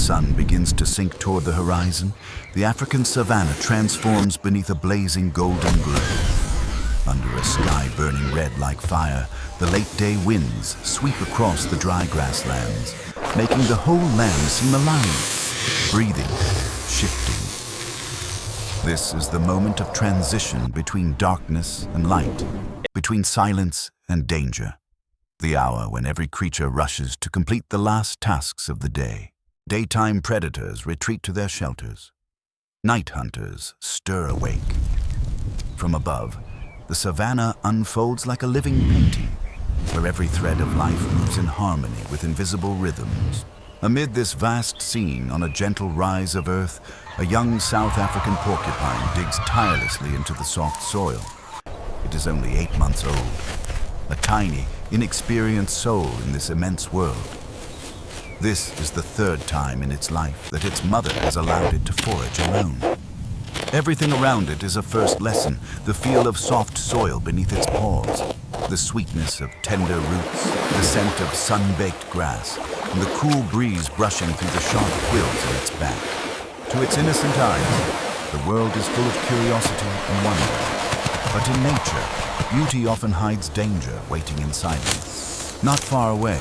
sun begins to sink toward the horizon, the African savanna transforms beneath a blazing golden glow. Under a sky burning red like fire, the late-day winds sweep across the dry grasslands, making the whole land seem alive, breathing, shifting. This is the moment of transition between darkness and light, between silence and danger. The hour when every creature rushes to complete the last tasks of the day. Daytime predators retreat to their shelters. Night hunters stir awake. From above, the savanna unfolds like a living painting, where every thread of life moves in harmony with invisible rhythms. Amid this vast scene, on a gentle rise of earth, a young South African porcupine digs tirelessly into the soft soil. It is only 8 months old, a tiny, inexperienced soul in this immense world. This is the 3rd time in its life that its mother has allowed it to forage alone. Everything around it is a first lesson, the feel of soft soil beneath its paws, the sweetness of tender roots, the scent of sun-baked grass, and the cool breeze brushing through the sharp quills on its back. To its innocent eyes, the world is full of curiosity and wonder. But in nature, beauty often hides danger waiting in silence. Not far away,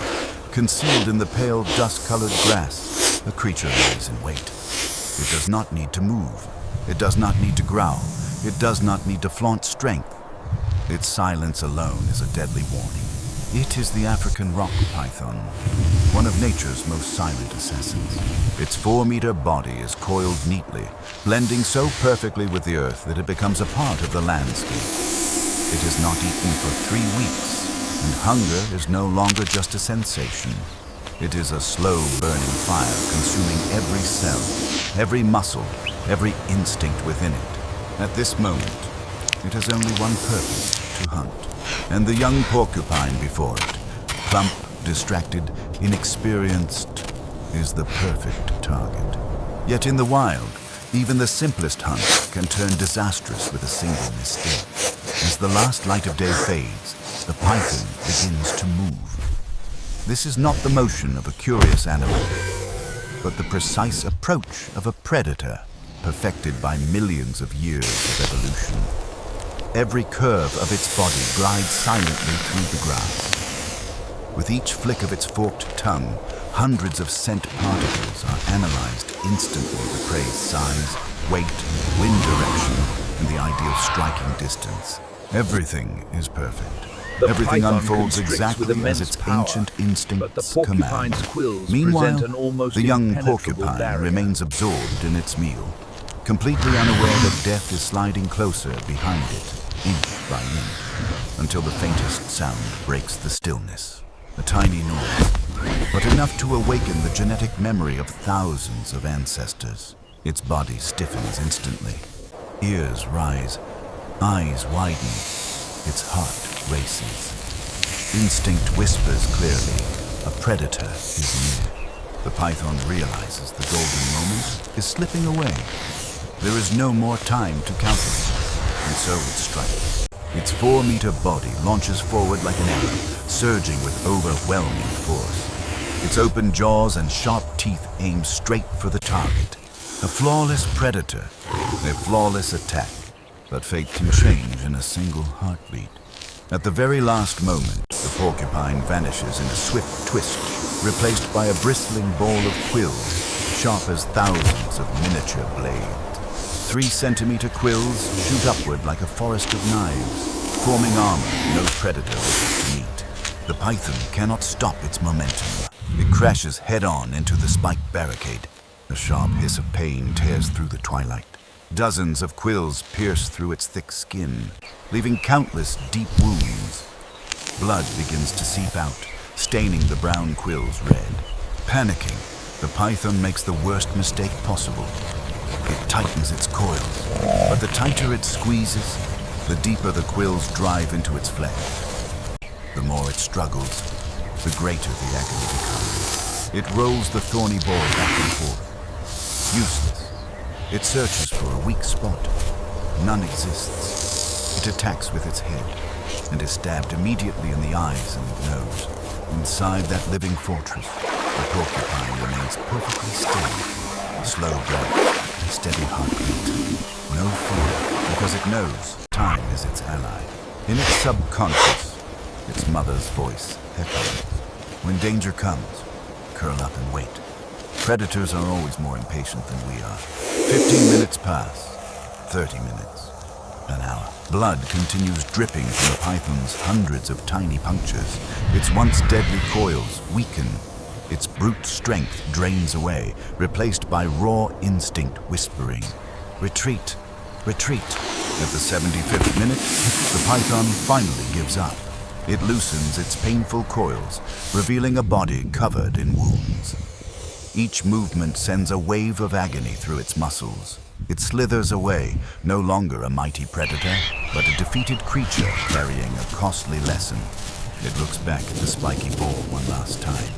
concealed in the pale dust-colored grass, a creature lies in wait. It does not need to move. It does not need to growl. It does not need to flaunt strength. Its silence alone is a deadly warning. It is the African rock python, one of nature's most silent assassins. Its 4-meter body is coiled neatly, blending so perfectly with the earth that it becomes a part of the landscape. It has not eaten for 3 weeks, and hunger is no longer just a sensation. It is a slow-burning fire consuming every cell, every muscle, every instinct within it. At this moment, it has only one purpose: to hunt. And the young porcupine before it, plump, distracted, inexperienced, is the perfect target. Yet in the wild, even the simplest hunt can turn disastrous with a single mistake. As the last light of day fades, the python begins to move. This is not the motion of a curious animal, but the precise approach of a predator, perfected by millions of years of evolution. Every curve of its body glides silently through the grass. With each flick of its forked tongue, hundreds of scent particles are analyzed instantly to praise size, weight, wind direction, and the ideal striking distance. Everything is perfect. Everything unfolds exactly as its ancient instincts command. Meanwhile, the young porcupine remains absorbed in its meal, completely unaware that death is sliding closer behind it, inch by inch, until the faintest sound breaks the stillness. A tiny noise, but enough to awaken the genetic memory of thousands of ancestors. Its body stiffens instantly. Ears rise, eyes widen, its heart races. Instinct whispers clearly, a predator is near. The python realizes the golden moment is slipping away. There is no more time to calculate, and so it strikes. Its 4-meter body launches forward like an arrow, surging with overwhelming force. Its open jaws and sharp teeth aim straight for the target. A flawless predator, a flawless attack. But fate can change in a single heartbeat. At the very last moment, the porcupine vanishes in a swift twist, replaced by a bristling ball of quills, sharp as thousands of miniature blades. 3-centimeter quills shoot upward like a forest of knives, forming armor no predator wishes to meet. The python cannot stop its momentum. It crashes head-on into the spiked barricade. A sharp hiss of pain tears through the twilight. Dozens of quills pierce through its thick skin, leaving countless deep wounds. Blood begins to seep out, staining the brown quills red. Panicking, the python makes the worst mistake possible. It tightens its coils, but the tighter it squeezes, the deeper the quills drive into its flesh. The more it struggles, the greater the agony becomes. It rolls the thorny ball back and forth. Useless. It searches for a weak spot. None exists. It attacks with its head and is stabbed immediately in the eyes and nose. Inside that living fortress, the porcupine remains perfectly still. Slow breath, steady heartbeat. No fear, because it knows time is its ally. In its subconscious, its mother's voice echoes. When danger comes, curl up and wait. Predators are always more impatient than we are. 15 minutes pass, 30 minutes, an hour. Blood continues dripping from the python's hundreds of tiny punctures. Its once deadly coils weaken. Its brute strength drains away, replaced by raw instinct whispering, "Retreat, retreat." At the 75th minute, the python finally gives up. It loosens its painful coils, revealing a body covered in wounds. Each movement sends a wave of agony through its muscles. It slithers away, no longer a mighty predator, but a defeated creature carrying a costly lesson. It looks back at the spiky ball one last time,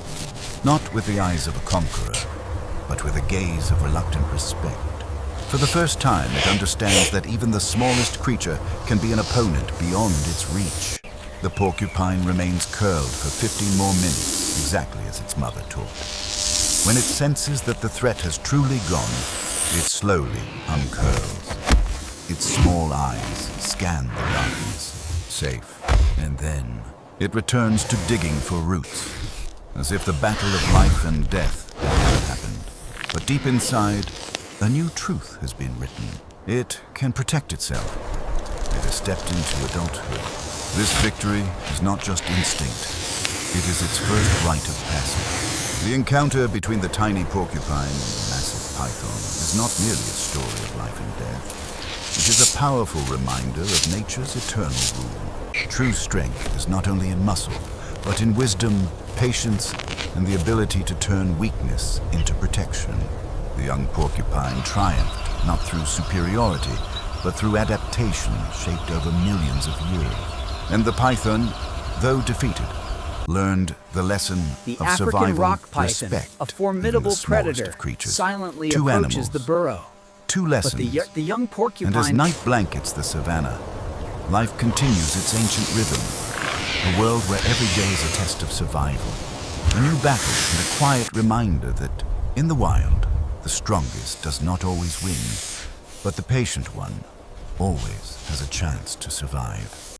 not with the eyes of a conqueror, but with a gaze of reluctant respect. For the first time, it understands that even the smallest creature can be an opponent beyond its reach. The porcupine remains curled for 15 more minutes, exactly as its mother taught. When it senses that the threat has truly gone, it slowly uncurls. Its small eyes scan the darkness, safe, and then it returns to digging for roots, as if the battle of life and death had never happened. But deep inside, a new truth has been written. It can protect itself. It has stepped into adulthood. This victory is not just instinct. It is its first rite of passage. The encounter between the tiny porcupine and the massive python is not merely a story of life and death. It is a powerful reminder of nature's eternal rule. True strength is not only in muscle, but in wisdom, patience, and the ability to turn weakness into protection. The young porcupine triumphed not through superiority, but through adaptation shaped over millions of years. And the python, though defeated, learned the lesson The of African survival, rock python, respect, a even the formidable smallest predator, of creatures. silently Two approaches animals, the burrow. two lessons, But the young porcupine... and as night blankets the savannah, life continues its ancient rhythm. A world where every day is a test of survival. A new battle and a quiet reminder that, in the wild, the strongest does not always win, but the patient one always has a chance to survive.